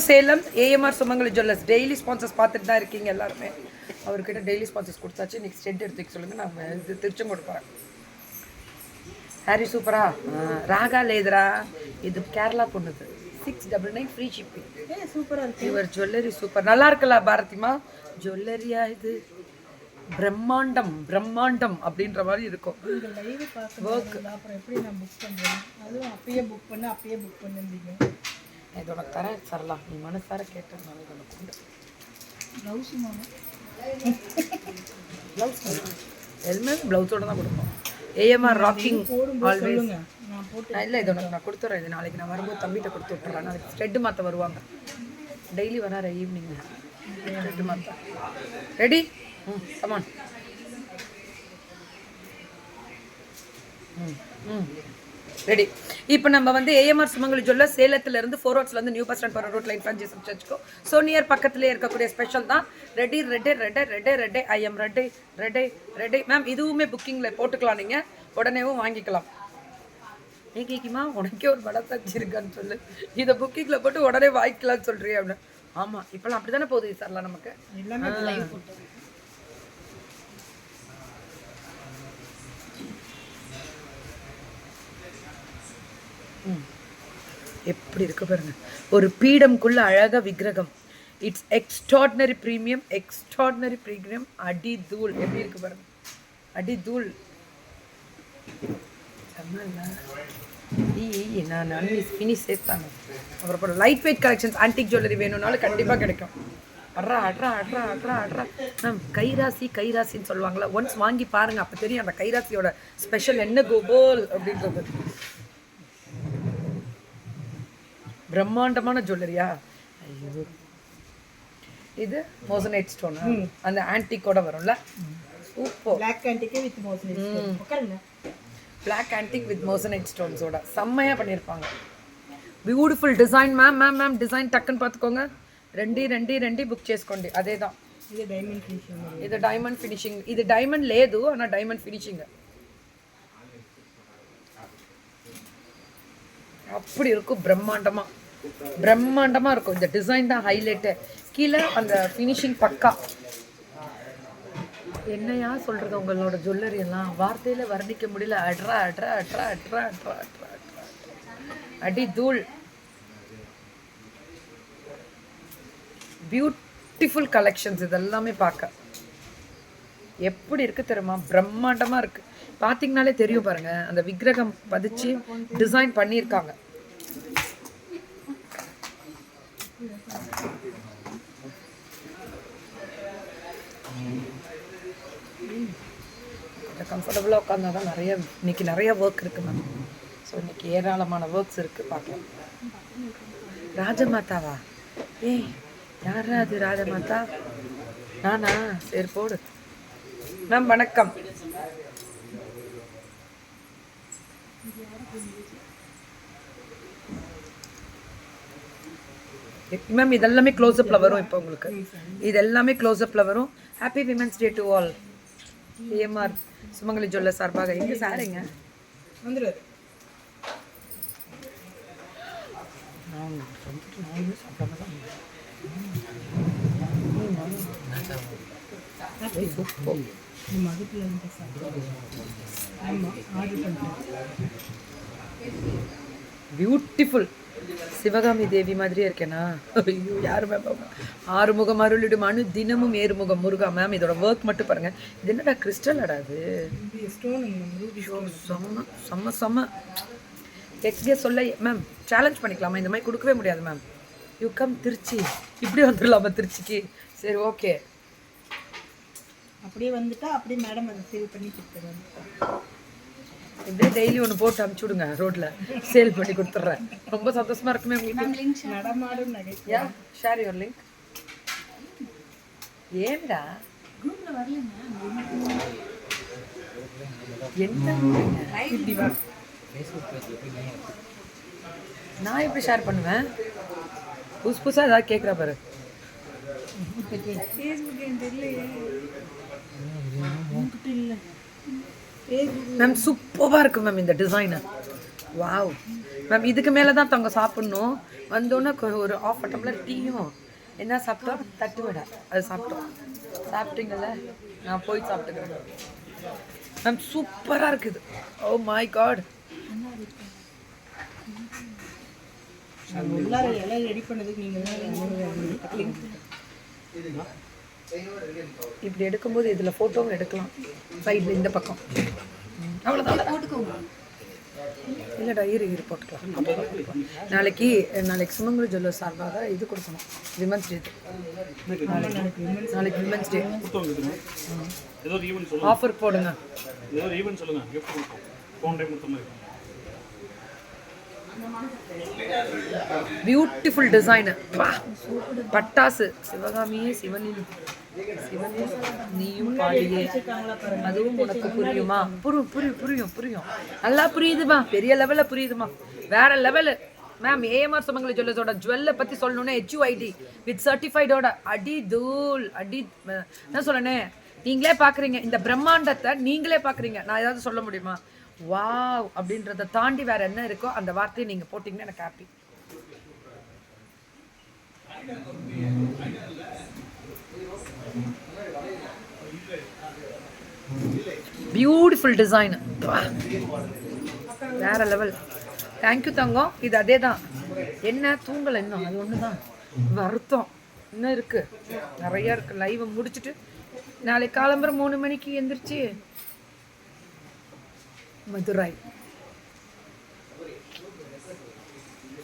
Salem AMR Sumangali jewellers daily sponsors பார்த்துட்டு தான் இருக்கீங்க எல்லாருமே. அவர்கிட்ட டெய்லி ஸ்பான்சர்ஸ் கொடுத்தாச்சு. நெக்ஸ்ட் ஸ்டெட் எடுத்துக்க சொல்லுங்கள். நான் இது திருச்செங்கோடு போகிறேன். ஹாரி சூப்பரா. ராகா லேதரா. இது கேரளா பொண்ணுது. 699 free shipping. சூப்பராக இருக்கு. இவர் ஜுவல்லரி சூப்பர். நல்லா இருக்குல்ல பாரதிமா? ஜுவல்லரியா இது பிரம்மாண்டம் பிரம்மாண்டம் அப்படின்ற மாதிரி இருக்கும். ஒர்க் அப்புறம் எப்படி நான் புக் பண்ணுறேன்? அதுவும் அப்பயே புக் பண்ணிருந்தீங்க. இது உனக்கு தரேன் சரலாம். நீ மனசார கேட்டதுனால இது உனக்கு உண்டு. ப்ளவுஸு ப்ளவுஸ் எல்லாமே ப்ளவுஸோட தான் கொடுப்போம். AMR rocking always. இல்லை இது உனக்கு நான் கொடுத்துட்றேன். இது நாளைக்கு நான் வரும்போது தம்பிகிட்ட கொடுத்து விட்டுறேன். நாளைக்கு ஸ்ட்ரெட்டு மாற்ற வருவாங்க. டெய்லி வராரு ஈவினிங் ஸ்ட்ரெட்டு மாற்ற. ரெடி? கமான். ரெடி. இப்போ நம்ம வந்து ஏஎம்ஆர் சுமங்கலி ஜுவல்லர்ஸ் சேலத்துலேருந்து 4 ரோட்ஸ்லேருந்து நியூ பஸ் ஸ்டாண்ட் போகிற ரோட் லைன் ஃப்ரான்ச்சைஸ் சர்ச்சுக்கோ ஸோ நியர் பக்கத்துலேயே இருக்கக்கூடிய ஸ்பெஷல் தான். Ready ready ready ready ready I am ready ready ready ma'am. இதுவுமே புக்கிங்கில் போட்டுக்கலாம். நீங்கள் உடனேவும் வாங்கிக்கலாம். நீ கேட்குமா உனக்கே ஒரு மனசாட்சி இருக்கான்னு சொல்லு. இதை புக்கிங்கில் போட்டு உடனே வாங்கிக்கலாம்னு சொல்கிறீங்க அப்படின்னு. ஆமாம் இப்போலாம் அப்படி தானே போகுது சார்லாம் நமக்கு எல்லாமே. எப்படி இருக்கு பாருங்க. ஒரு பீடம்குள்ள அழகா விக்கிரகம். It's extraordinary premium. Extraordinary premium. அடி தூள் எப்படி இருக்கு பாருங்க. அடி தூள். நான் ஃபினிஷ் சேர்த்தாங்க. அப்புறம் light weight collections antique jewellery வேணும்னாலும் கண்டிப்பாக கிடைக்கும். அட்ரா அட்ரா அட்ரா அட்ரா அட்ரா மேம். கைராசி கைராசின்னு சொல்லுவாங்களா, ஒன்ஸ் வாங்கி பாருங்க. அப்போ தெரியும் அந்த கைராசியோட ஸ்பெஷல் என்ன கோபோல் அப்படின்றது. பிரம்மாண்டமான ஜுவல்லரியா. ஐயோ இது மோசனைட் ஸ்டோன். அந்த ஆன்டிக்கோட வரும்ல. Super. Black antique with moissanite stone. உட்காருங்க. பிளாக் ஆன்டிக் வித் மோசனைட் ஸ்டோன்ஸோட செம்மையா பண்ணியிருப்பாங்க. Beautiful design ma'am. Ma'am ma'am design டக்குன்னு பார்த்துக்கோங்க. ரெண்டு புக் చేసుకోండి. అదే தான். இது டைமண்ட் ஃபினிஷிங். இது டைமண்ட் ஃபினிஷிங். இது டைமண்ட் లేదు ஆனா டைமண்ட் ஃபினிஷிங். அப்படி இருக்கும். பிரம்மாண்டமா பிரம்மாண்டமா இருக்கும். இந்த டிசைன் தான் ஹைலைட்டு. கீழே அந்த ஃபினிஷிங் பக்கா. என்னையா சொல்றது, உங்களோட ஜுவல்லரி எல்லாம் வார்த்தையில வர்ணிக்க முடியல. அட்ரா அட்ரா அட்ரா அட்ரா அட்ரா அட்ரா அட்ரா அடி தூள். Beautiful collections. இதெல்லாமே பார்க்க எப்படி இருக்கு தெரியுமா? பிரம்மாண்டமா இருக்கு. பார்த்தீங்கனாலே தெரியும் பாருங்க. அந்த விக்கிரகம் பதிச்சு டிசைன் பண்ணியிருக்காங்க. கம்ஃபர்டபுளாக உட்காந்தா தான் இன்னைக்கு நிறைய ஒர்க் இருக்கு மேம். ஸோ இன்னைக்கு ஏராளமான ஒர்க்ஸ் இருக்கு. பார்க்கலாம். ராஜமாதாவா? யாரா அது ராஜமாதா? நானா? சரி போடு மேம். வணக்கம் மேம். இதெல்லாமே க்ளோஸ்அப்பில் வரும். இப்போ உங்களுக்கு இது எல்லாமே க்ளோஸ்அப்பில் வரும். Happy women's day to all. AMR Sumangali jewellers சார்பாக. எங்கே சாருங்க வந்துடுவார். பியூட்டிஃபுல். சிவகாமி தேவி மாதிரியே இருக்கேனா? ஐயோ யாரு மேம்? ஆறுமுகம் அருளிடும் அணு தினமும் ஏறுமுகம் முருகா. மேம் இதோட ஒர்க் மட்டும் பாருங்க. இது என்னடா கிறிஸ்டல் அடாது? செம்ம செம்ம. எக்ஸ்கே சொல்ல மேம் சேலஞ்ச் பண்ணிக்கலாமா? இந்த மாதிரி கொடுக்கவே முடியாது மேம். You come Trichy. இப்படி வந்துடலாமா திருச்சிக்கு? சரி ஓகே. அப்படியே வந்துட்டா அப்படியே மேடம் அதை சேவ் பண்ணி கொடுத்துருவாங்க. இப்படியே டெய்லி ஒன்று போட்டு அனுப்பிச்சி விடுங்க. ரோட்டில் சேல் பண்ணி கொடுத்துட்றேன். ரொம்ப சந்தோஷமா இருக்குமே உங்களுக்கு. நடமாடும் நகை. யா ஷேர் யுவர் லிங்க். ஏன்டா குரூப்ல வரலங்க? என்ன நான் எப்படி ஷேர் பண்ணுவேன்? புதுசாக ஏதாவது கேட்குறா பாரு. மேம் சூப்பராக இருக்கு மேம் இந்த டிசைனு. வாவ். மேம் இதுக்கு மேலே தான் தங்க சாப்பிட்ணும். வந்தோன்னே ஒரு ½ டம்ளர் டீயும் என்ன சாப்பிட்டோம், தட்டு வடை அது சாப்பிட்டோம். சாப்பிட்டீங்கல்ல, நான் போய் சாப்பிட்டுக்கிறேன் மேம். சூப்பராக இருக்குது. Oh my God. உள்ளார எல்லாம் ரெடி பண்ணதுக்கு நீங்கள் இப்படி எடுக்கும்போது இதில் ஃபோட்டோவும் எடுக்கலாம். சைடில் இந்த பக்கம் அவ்வளோதான் போட்டுக்கோங்க. இல்லைடா இரு போட்டுக்கலாம். நாளைக்கு சுமங்கலி ஜுவல்லர்ஸ் சார்பாக இது கொடுக்கணும், விமன்ஸ் டே. நாளைக்கு விமன்ஸ் டே ஆஃபர் போடுங்க. பியூட்டிஃபுல் டிசைன், பட்டாசு. சிவகாமியே சிவனின் நீயும் பாடியே, அதுவும் உனக்கு புரியுமா? புரியும் நல்லா புரியுதுமா, பெரிய லெவல்ல புரியுதுமா, வேற லெவலு மேம். ஏஎம்ஆர் சுமங்கலி ஜுவல்லர்ஸோட ஜுவல்லை பற்றி சொல்லணுன்னா HUID வித் சர்டிஃபைடோட அடி என்ன சொல்லணே. நீங்களே பார்க்குறீங்க இந்த பிரம்மாண்டத்தை, நீங்களே பார்க்குறீங்க. நான் ஏதாவது சொல்ல முடியுமா? வாவ் அப்படின்றத தாண்டி வேற என்ன இருக்கோ அந்த வார்த்தையை நீங்கள் போட்டிங்கன்னா எனக்கு ஹாப்பி. பியூட்டிஃபுல் டிசைன், வேற லெவல். தேங்க்யூ தங்கம். இது அதே தான். என்ன தூங்கலை இன்னும், அது ஒன்று தான் வருத்தம். இன்னும் இருக்கு, நிறையா இருக்கு. லைவை முடிச்சுட்டு நாளைக்கு காலம்பரை 3 மணிக்கு எந்திரிச்சு மதுரை.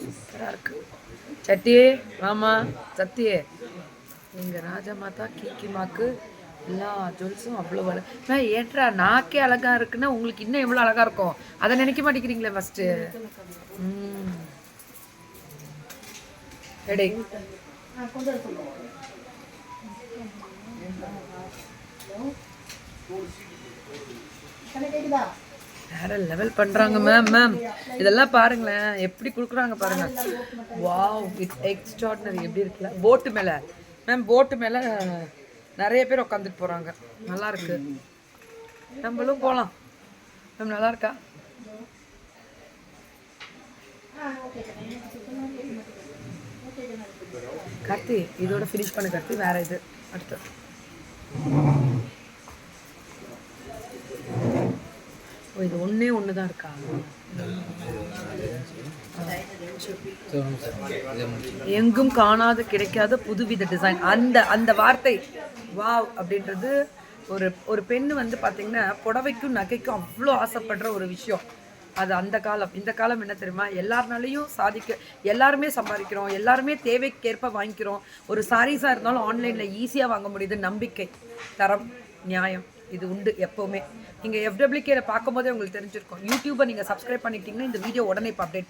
சூப்பராக இருக்கு. சட்டியே ஆமா சத்தியே, எங்கள் ராஜா மாதா கீக்கிமாக்கு எல்லா ஜுவல்ஸும் அவ்வளோ நான் ஏற்றா நாக்கே அழகாக இருக்குன்னா உங்களுக்கு இன்னும் எவ்வளோ அழகாக இருக்கும் அதை நினைக்க மாட்டேங்கிறீங்களே ஃபஸ்ட்டு. எடை வேற லெவல் பண்றாங்க மேம். இதெல்லாம் பாருங்களேன் எப்படி கொடுக்குறாங்க பாருங்க. Wow it's extraordinary. எப்படி இருக்குல்ல போட்டு மேல மேம். போட்டு மேல நிறைய பேர் உட்காந்துட்டு போறாங்க. நல்லா இருக்கு. நம்மளும் போகலாம் மேம். நல்லா இருக்கா? கார்த்தி இதோட ஃபினிஷ் பண்ண கார்த்தி. வேற இது அடுத்து இது ஒன்று தான் இருக்கா? எங்கும் காணாத கிடைக்காத புதுவித டிசைன். அந்த வார்த்தை வாவ் அப்படின்றது ஒரு பெண்ணு வந்து பார்த்தீங்கன்னா புடவைக்கும் நகைக்கும் அவ்வளோ ஆசைப்படுற ஒரு விஷயம். அது அந்த காலம். இந்த காலம் என்ன தெரியுமா, எல்லாருனாலையும் எல்லாருமே சம்பாதிக்கிறோம், எல்லாருமே தேவைக்கேற்ப வாங்கிக்கிறோம். ஒரு சாரீஸாக இருந்தாலும் ஆன்லைனில் ஈஸியாக வாங்க முடியுது. நம்பிக்கை, தரம், நியாயம் இது உண்டு எப்போவுமே. நீங்கள் FWKல பார்க்கும்போதே உங்களுக்கு தெரிஞ்சிருக்கும். யூடியூப்பை நீங்கள் சப்ஸ்கிரைப் பண்ணிட்டீங்கன்னா இந்த வீடியோ உடனே இப்போ அப்டேட்